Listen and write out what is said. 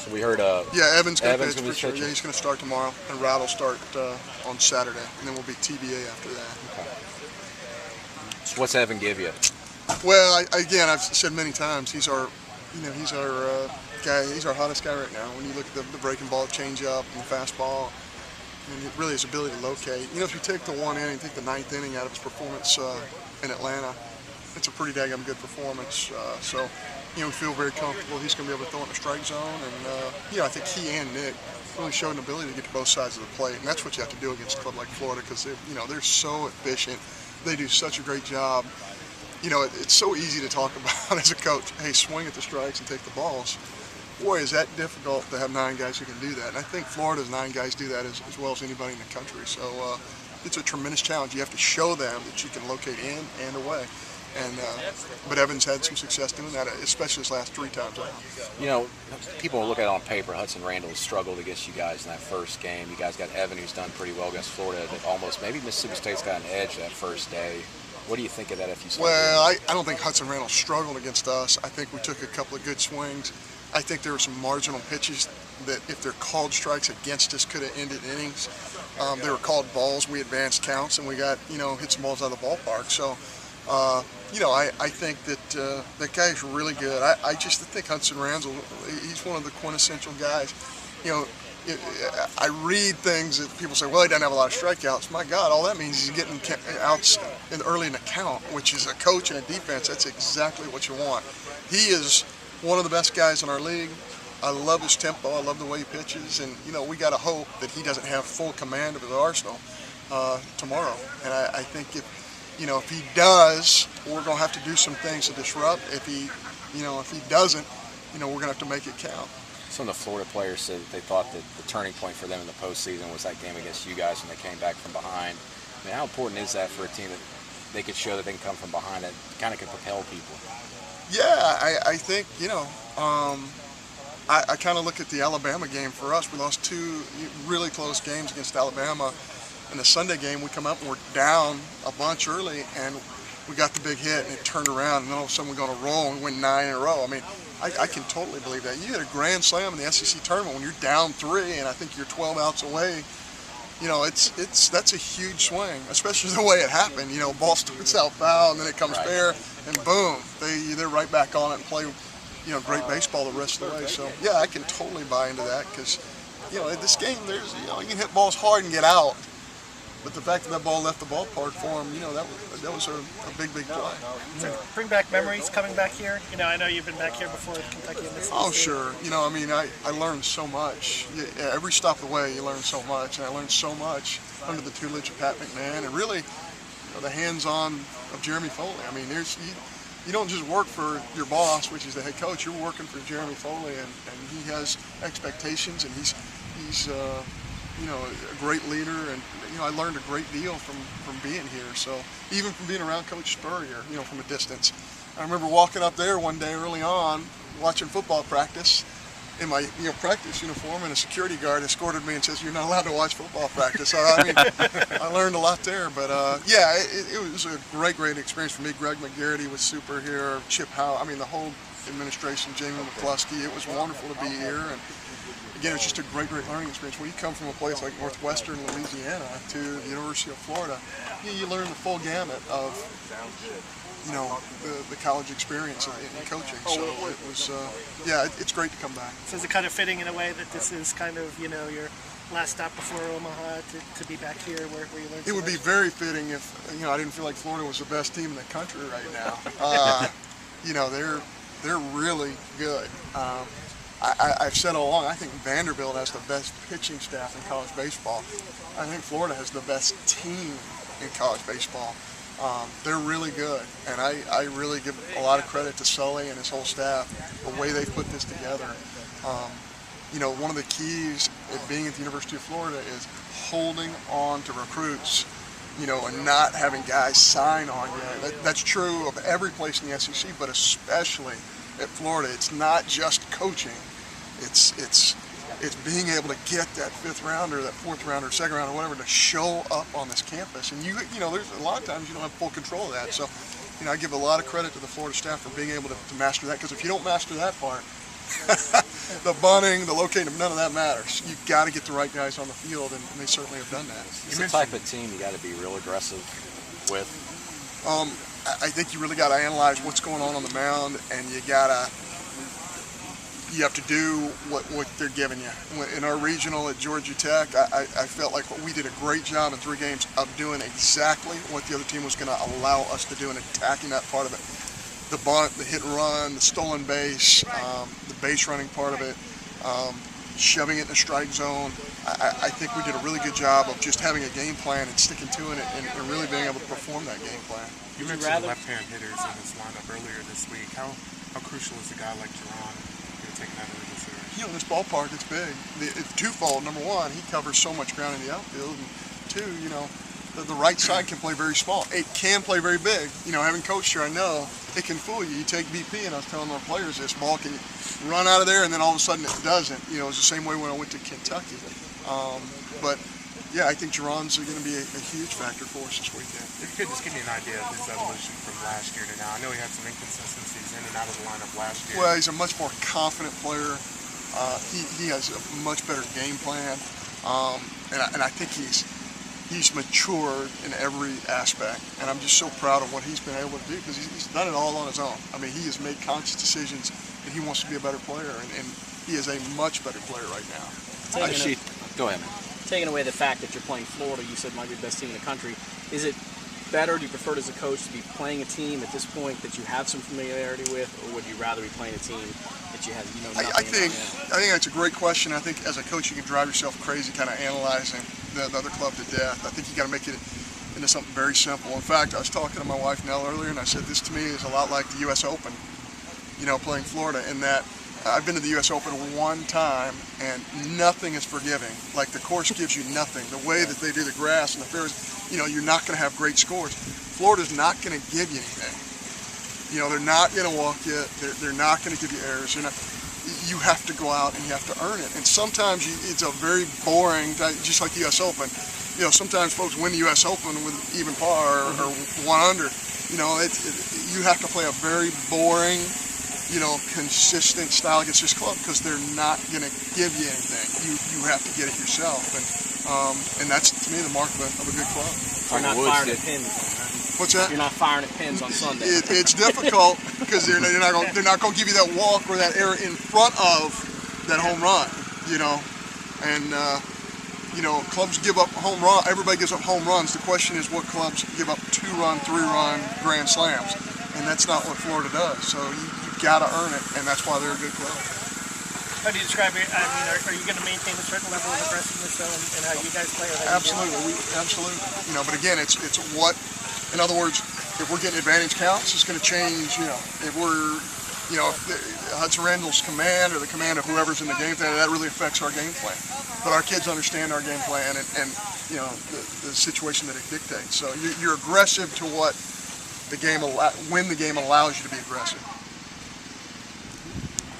So we heard Yeah, Evan's going to pitch gonna be for sure. pitching. Yeah, he's going to start tomorrow, and Rod will start on Saturday, and then we'll be TBA after that. Okay. So what's Evan give you? Well, again, I've said many times, he's our guy. He's our hottest guy right now. When you look at the breaking ball, change-up, and the fastball, and really his ability to locate. If you take the one inning, take the ninth inning out of his performance in Atlanta, it's a pretty daggum good performance. So we feel very comfortable. He's going to be able to throw in the strike zone, and I think he and Nick really showed an ability to get to both sides of the plate, and that's what you have to do against a club like Florida because they're so efficient. They do such a great job. It's so easy to talk about as a coach. Hey, swing at the strikes and take the balls. Boy, is that difficult to have 9 guys who can do that. And I think Florida's 9 guys do that as well as anybody in the country. So it's a tremendous challenge. You have to show them that you can locate in and away. But Evans had some success doing that, especially his last 3 times out. People look at it on paper. Hudson Randall has struggled against you guys in that first game. You guys got Evan, who's done pretty well against Florida. That almost maybe Mississippi State's got an edge that first day. What do you think of that if you saw Well, I don't think Hudson Randall struggled against us. I think we took a couple of good swings. I think there were some marginal pitches that, if they're called strikes against us, could have ended innings. They were called balls. We advanced counts, and we got, hit some balls out of the ballpark. So, I think that guy is really good. I just think Hudson Randall, he's one of the quintessential guys. I read things that people say, well, he doesn't have a lot of strikeouts. My God, all that means is he's getting outs early in the count, which is a coach and a defense. That's exactly what you want. He is one of the best guys in our league. I love his tempo. I love the way he pitches. And, we got to hope that he doesn't have full command of his arsenal tomorrow. And I think if he does, we're going to have to do some things to disrupt. If he doesn't, we're going to have to make it count. Some of the Florida players said that they thought that the turning point for them in the postseason was that game against you guys when they came back from behind. I mean, how important is that for a team that they could show that they can come from behind, that kind of can propel people? Yeah, I think, I kind of look at the Alabama game for us. We lost 2 really close games against Alabama. In the Sunday game, we come up and we're down a bunch early, and we got the big hit, and it turned around, and then all of a sudden we're going to roll and win 9 in a row. I mean, I can totally believe that. You hit a grand slam in the SEC tournament when you're down 3, and I think you're 12 outs away. That's a huge swing, especially the way it happened. Ball starts out foul, and then it comes fair, and boom, they're right back on it and play, great baseball the rest of the way. So yeah, I can totally buy into that because, this game, there's, you can hit balls hard and get out. But the fact that ball left the ballpark for him, that was a big play. So bring back memories coming back here. I know you've been back here before with Kentucky and Mississippi. Oh, sure. I learned so much. Every stop of the way, you learn so much. And I learned so much under the tutelage of Pat McMahon and really the hands-on of Jeremy Foley. I mean, you don't just work for your boss, which is the head coach. You're working for Jeremy Foley, and he has expectations, and he's a great leader, and I learned a great deal from being here. So even from being around Coach Spurrier, from a distance. I remember walking up there one day early on, watching football practice in my practice uniform, and a security guard escorted me and says, "You're not allowed to watch football practice." So, I learned a lot there. But yeah, it was a great experience for me. Greg McGarity was super here. Chip Howe. The whole administration, Jamie McCluskey. It was wonderful to be here. And again, it's just a great learning experience. When you come from a place like Northwestern Louisiana to the University of Florida, you learn the full gamut of, the college experience in coaching. So it was, it's great to come back. So is it kind of fitting in a way that this is kind of, your last stop before Omaha to be back here where you learned so It would much? be very fitting if, I didn't feel like Florida was the best team in the country right now. They're really good. I've said all along, I think Vanderbilt has the best pitching staff in college baseball. I think Florida has the best team in college baseball. They're really good, and I really give a lot of credit to Sully and his whole staff, the way they put this together. One of the keys at being at the University of Florida is holding on to recruits, and not having guys sign on yet. That's true of every place in the SEC, but especially at Florida. It's not just coaching. It's being able to get that 5th rounder, that 4th rounder, 2nd rounder, whatever, to show up on this campus. And there's a lot of times you don't have full control of that. So, I give a lot of credit to the Florida staff for being able to master that. Because if you don't master that part, the bunting, the locating, none of that matters. You got to get the right guys on the field, and they certainly have done that. It's the type of team you got to be real aggressive with. I think you really got to analyze what's going on the mound, and you have to do what they're giving you. In our regional at Georgia Tech, I felt like we did a great job in 3 games of doing exactly what the other team was going to allow us to do and attacking that part of it. The bunt, the hit and run, the stolen base, the base running part of it, shoving it in the strike zone. I think we did a really good job of just having a game plan and sticking to it and really being able to perform that game plan. You mentioned left-hand hitters in this lineup earlier this week. How crucial is a guy like Jerron taking that into consideration? You know, this ballpark, it's big. It's twofold. Number one, he covers so much ground in the outfield, and 2, you know, the right side can play very small. It can play very big. You know, having coached here, I know it can fool you. You take BP, and I was telling our players this ball can run out of there, and then all of a sudden it doesn't. You know, it's the same way when I went to Kentucky. But yeah, I think Jerron's going to be a huge factor for us this weekend. If you could just give me an idea of his evolution from last year to now. I know he had some inconsistencies in and out of the lineup last year. Well, he's a much more confident player. He has a much better game plan, and I think he's matured in every aspect, and I'm just so proud of what he's been able to do because he's done it all on his own. I mean, he has made conscious decisions that he wants to be a better player, and he is a much better player right now. Go ahead, man. Taking away the fact that you're playing Florida, you said might be the best team in the country. Is it better, do you prefer as a coach to be playing a team at this point that you have some familiarity with, or would you rather be playing a team that you have, you know, nothing I think that's a great question. I think as a coach you can drive yourself crazy kind of analyzing the other club to death. I think you got to make it into something very simple. In fact, I was talking to my wife Nell earlier, and I said this to me is a lot like the U.S. Open, you know, playing Florida, in that I've been to the U.S. Open one time, and nothing is forgiving. Like, the course gives you nothing. The way that they do the grass and the fairways, you know, you're not going to have great scores. Florida's not going to give you anything. You know, they're not going to walk you. They're not going to give you errors. You have to go out and you have to earn it. And sometimes it's a very boring, just like the U.S. Open. You know, sometimes folks win the U.S. Open with even par or 1 under. You know, you have to play a very boring, you know, consistent style against this club because they're not going to give you anything. You have to get it yourself, and that's to me the mark of a good club. You're not firing at pins. What's that? You're not firing at pins on Sunday. It's difficult because they're not going to give you that walk or that error in front of that home run. You know, and you know, clubs give up home run. Everybody gives up home runs. The question is, what clubs give up 2-run, 3-run grand slams, and that's not what Florida does. So you got to earn it, and that's why they're a good club. How do you describe it? I mean, are you going to maintain a certain level of aggressiveness in how you guys play? Absolutely, absolutely. You know, but again, it's what. In other words, if we're getting advantage counts, it's going to change. You know, if we're, you know, if Hudson Randall's command or the command of whoever's in the game plan, that really affects our game plan. But our kids understand our game plan and you know, the situation that it dictates. So you're aggressive to what the game when the game allows you to be aggressive.